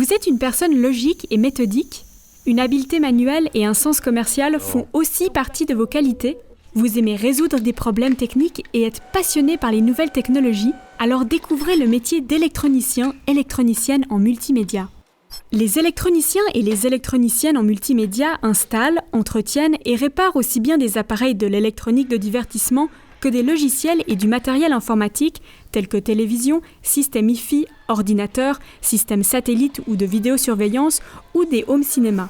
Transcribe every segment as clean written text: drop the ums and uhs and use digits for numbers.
Vous êtes une personne logique et méthodique. Une habileté manuelle et un sens commercial font aussi partie de vos qualités. Vous aimez résoudre des problèmes techniques et êtes passionné par les nouvelles technologies. Alors découvrez le métier d'électronicien, électronicienne en multimédia. Les électroniciens et les électroniciennes en multimédia installent, entretiennent et réparent aussi bien des appareils de l'électronique de divertissement que des logiciels et du matériel informatique tels que télévision, système Hi-Fi, ordinateur, système satellite ou de vidéosurveillance ou des home cinéma.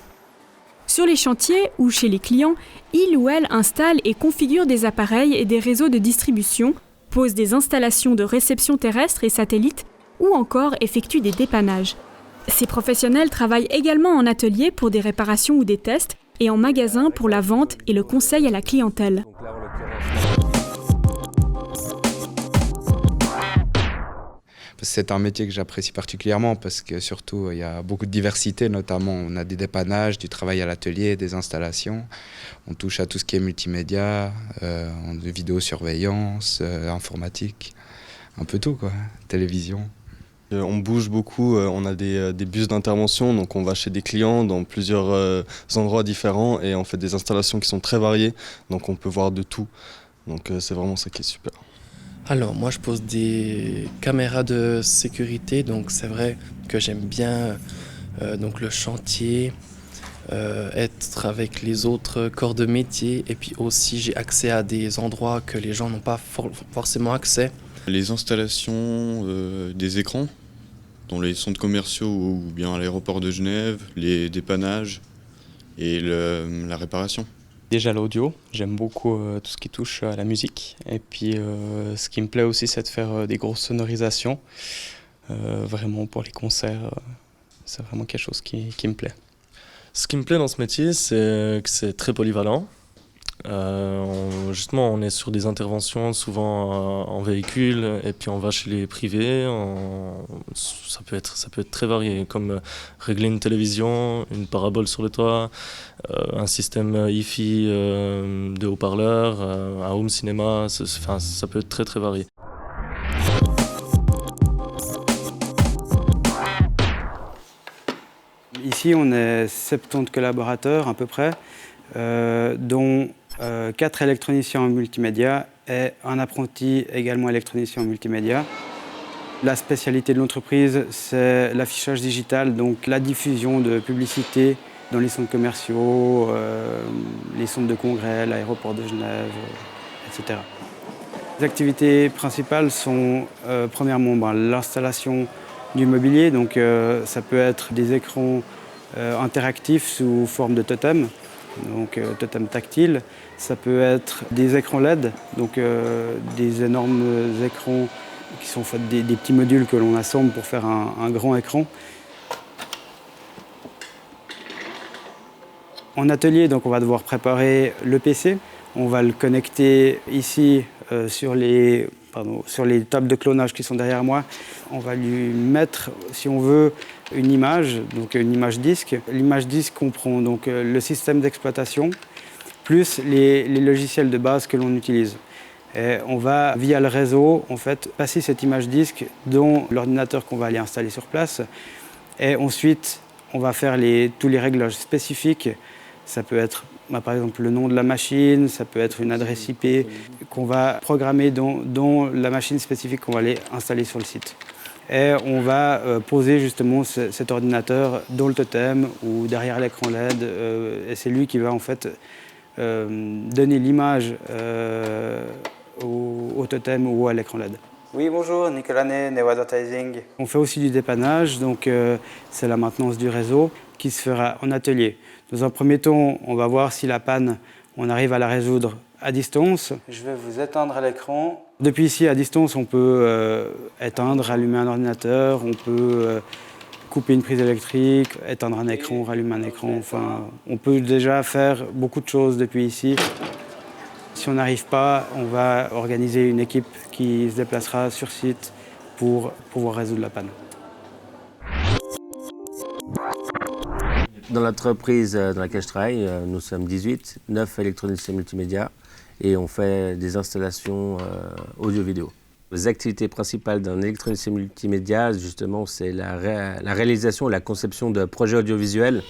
Sur les chantiers ou chez les clients, il ou elle installe et configure des appareils et des réseaux de distribution, pose des installations de réception terrestre et satellite ou encore effectue des dépannages. Ces professionnels travaillent également en atelier pour des réparations ou des tests et en magasin pour la vente et le conseil à la clientèle. C'est un métier que j'apprécie particulièrement parce que surtout il y a beaucoup de diversité, notamment on a des dépannages, du travail à l'atelier, des installations. On touche à tout ce qui est multimédia, de vidéosurveillance, informatique, un peu tout quoi, télévision. On bouge beaucoup, on a des bus d'intervention, donc on va chez des clients dans plusieurs endroits différents et on fait des installations qui sont très variées, donc on peut voir de tout. Donc c'est vraiment ça qui est super. Alors moi je pose des caméras de sécurité, donc c'est vrai que j'aime bien donc le chantier, être avec les autres corps de métier et puis aussi j'ai accès à des endroits que les gens n'ont pas forcément accès. Les installations des écrans dans les centres commerciaux ou bien à l'aéroport de Genève, les dépannages et la réparation. Déjà l'audio, j'aime beaucoup tout ce qui touche à la musique. Et puis ce qui me plaît aussi, c'est de faire des grosses sonorisations. Vraiment pour les concerts, c'est vraiment quelque chose qui me plaît. Ce qui me plaît dans ce métier, c'est que c'est très polyvalent. Justement, on est sur des interventions souvent en véhicule et puis on va chez les privés. Ça peut être très varié, comme régler une télévision, une parabole sur le toit, un système Hi-Fi de haut-parleurs, un home cinéma. Ça peut être très très varié. Ici, on est 70 collaborateurs à peu près, dont 4 électroniciens en multimédia et un apprenti également électronicien en multimédia. La spécialité de l'entreprise, c'est l'affichage digital, donc la diffusion de publicité dans les centres commerciaux, les centres de congrès, l'aéroport de Genève, etc. Les activités principales sont premièrement l'installation du mobilier, donc ça peut être des écrans interactifs sous forme de totem. Donc totem tactile, ça peut être des écrans LED, donc des énormes écrans qui sont faits des petits modules que l'on assemble pour faire un grand écran. En atelier, donc, on va devoir préparer le PC, on va le connecter ici sur les tables de clonage qui sont derrière moi. On va lui mettre, si on veut, une image, donc une image disque. L'image disque comprend donc le système d'exploitation plus les logiciels de base que l'on utilise. Et on va, via le réseau, en fait, passer cette image disque dans l'ordinateur qu'on va aller installer sur place. Et ensuite, on va faire tous les réglages spécifiques. Ça peut être par exemple le nom de la machine, ça peut être une adresse IP qu'on va programmer dans la machine spécifique qu'on va aller installer sur le site. Et on va poser justement cet ordinateur dans le totem ou derrière l'écran LED. Et c'est lui qui va en fait donner l'image au totem ou à l'écran LED. Oui, bonjour, Nicolas Ney, Neo Advertising. On fait aussi du dépannage, donc c'est la maintenance du réseau qui se fera en atelier. Dans un premier temps, on va voir si la panne, on arrive à la résoudre à distance. Je vais vous éteindre l'écran. Depuis ici, à distance, on peut éteindre, rallumer un ordinateur, on peut couper une prise électrique, éteindre un écran, rallumer un écran. Enfin, on peut déjà faire beaucoup de choses depuis ici. Si on n'arrive pas, on va organiser une équipe qui se déplacera sur site pour pouvoir résoudre la panne. Dans l'entreprise dans laquelle je travaille, nous sommes 18, 9 électroniciens multimédia et on fait des installations audio-vidéo. Les activités principales d'un électronicien multimédia, justement, c'est la réalisation et la conception de projets audiovisuels.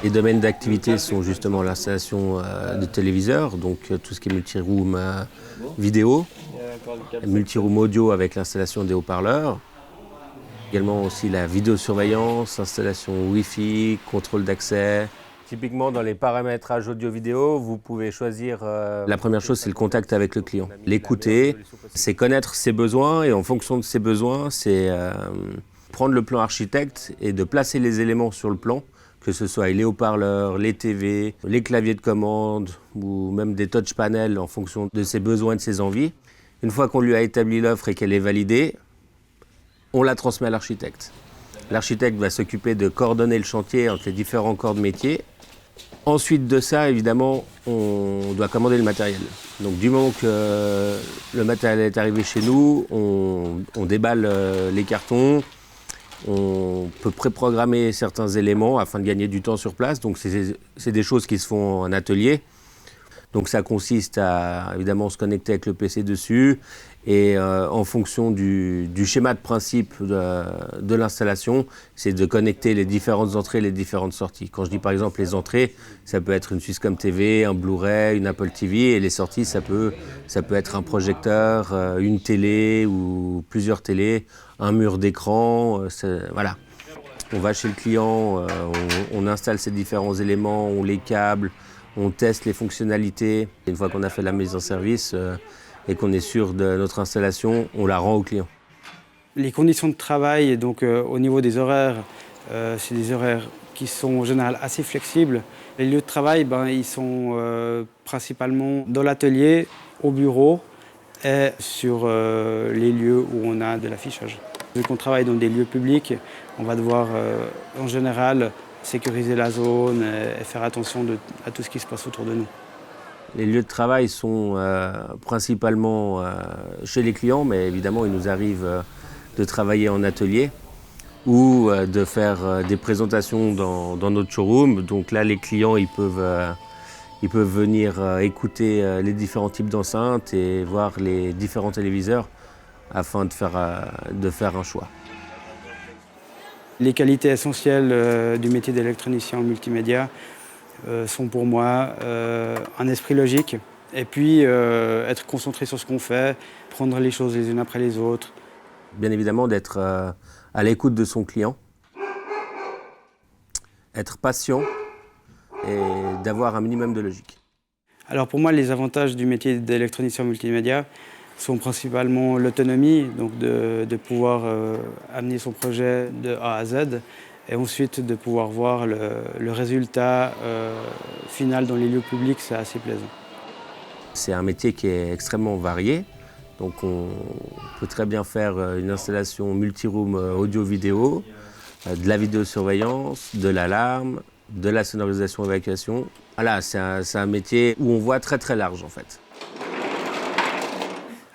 Les domaines d'activité sont justement l'installation de téléviseurs, donc tout ce qui est multiroom vidéo, multiroom audio avec l'installation des haut-parleurs. Également aussi la vidéosurveillance, installation Wi-Fi, contrôle d'accès. Typiquement, dans les paramétrages audio-vidéo, vous pouvez choisir... La première chose, c'est le contact avec le client. L'écouter, c'est connaître ses besoins et en fonction de ses besoins, c'est prendre le plan architecte et de placer les éléments sur le plan, que ce soit les haut-parleurs, les TV, les claviers de commande ou même des touch panels en fonction de ses besoins et de ses envies. Une fois qu'on lui a établi l'offre et qu'elle est validée, on la transmet à l'architecte. L'architecte va s'occuper de coordonner le chantier entre les différents corps de métier. Ensuite de ça, évidemment, on doit commander le matériel. Donc du moment que le matériel est arrivé chez nous, on déballe les cartons, on peut préprogrammer certains éléments afin de gagner du temps sur place. Donc c'est des choses qui se font en atelier. Donc ça consiste à évidemment se connecter avec le PC dessus et en fonction du schéma de principe de l'installation, c'est de connecter les différentes entrées et les différentes sorties. Quand je dis par exemple les entrées, ça peut être une Swisscom TV, un Blu-ray, une Apple TV et les sorties ça peut être un projecteur, une télé ou plusieurs télés, un mur d'écran, voilà. On va chez le client, on installe ces différents éléments, on les câble, on teste les fonctionnalités. Une fois qu'on a fait la mise en service et qu'on est sûr de notre installation, on la rend au client. Les conditions de travail, donc au niveau des horaires, c'est des horaires qui sont en général assez flexibles. Les lieux de travail, ils sont principalement dans l'atelier, au bureau et sur les lieux où on a de l'affichage. Vu qu'on travaille dans des lieux publics, on va devoir en général sécuriser la zone et faire attention à tout ce qui se passe autour de nous. Les lieux de travail sont principalement chez les clients, mais évidemment il nous arrive de travailler en atelier ou de faire des présentations dans notre showroom. Donc là les clients ils peuvent venir écouter les différents types d'enceintes et voir les différents téléviseurs afin de faire un choix. Les qualités essentielles du métier d'électronicien en multimédia sont pour moi un esprit logique et puis être concentré sur ce qu'on fait, prendre les choses les unes après les autres. Bien évidemment d'être à l'écoute de son client, être patient et d'avoir un minimum de logique. Alors pour moi, les avantages du métier d'électronicien multimédia sont principalement l'autonomie, donc de pouvoir amener son projet de A à Z et ensuite de pouvoir voir le résultat final dans les lieux publics, c'est assez plaisant. C'est un métier qui est extrêmement varié, donc on peut très bien faire une installation multiroom audio-vidéo, de la vidéosurveillance, de l'alarme, de la sonorisation évacuation. Voilà, c'est un métier où on voit très très large en fait.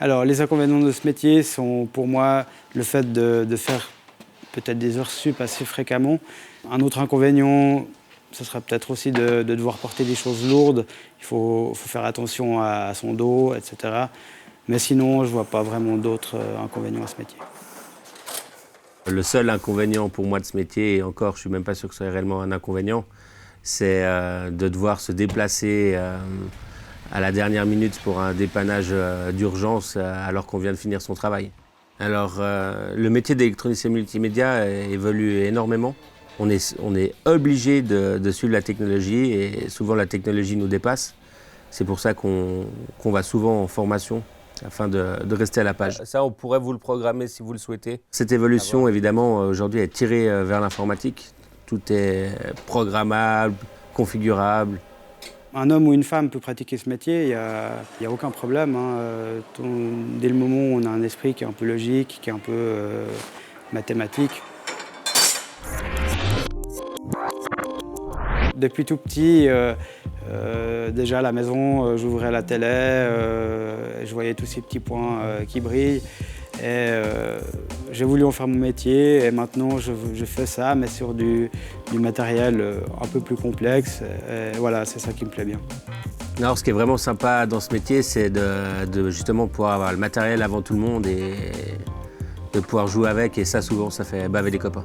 Alors les inconvénients de ce métier sont pour moi le fait de faire peut-être des heures sup assez fréquemment. Un autre inconvénient, ce sera peut-être aussi de devoir porter des choses lourdes. Il faut faire attention à son dos, etc. Mais sinon, je ne vois pas vraiment d'autres inconvénients à ce métier. Le seul inconvénient pour moi de ce métier, et encore je ne suis même pas sûr que ce soit réellement un inconvénient, c'est de devoir se déplacer à la dernière minute pour un dépannage d'urgence alors qu'on vient de finir son travail. Alors le métier d'électronicien multimédia évolue énormément. On est obligé de suivre la technologie et souvent la technologie nous dépasse. C'est pour ça qu'on va souvent en formation afin de rester à la page. Ça, on pourrait vous le programmer si vous le souhaitez. Cette évolution, évidemment, aujourd'hui est tirée vers l'informatique. Tout est programmable, configurable. Un homme ou une femme peut pratiquer ce métier, il n'y a aucun problème. Dès le moment où on a un esprit qui est un peu logique, qui est un peu mathématique. Depuis tout petit, déjà à la maison, j'ouvrais la télé, je voyais tous ces petits points qui brillent. Et j'ai voulu en faire mon métier et maintenant je fais ça, mais sur du matériel un peu plus complexe. Et voilà, c'est ça qui me plaît bien. Alors, ce qui est vraiment sympa dans ce métier, c'est de justement pouvoir avoir le matériel avant tout le monde et de pouvoir jouer avec. Et ça, souvent, ça fait baver les copains.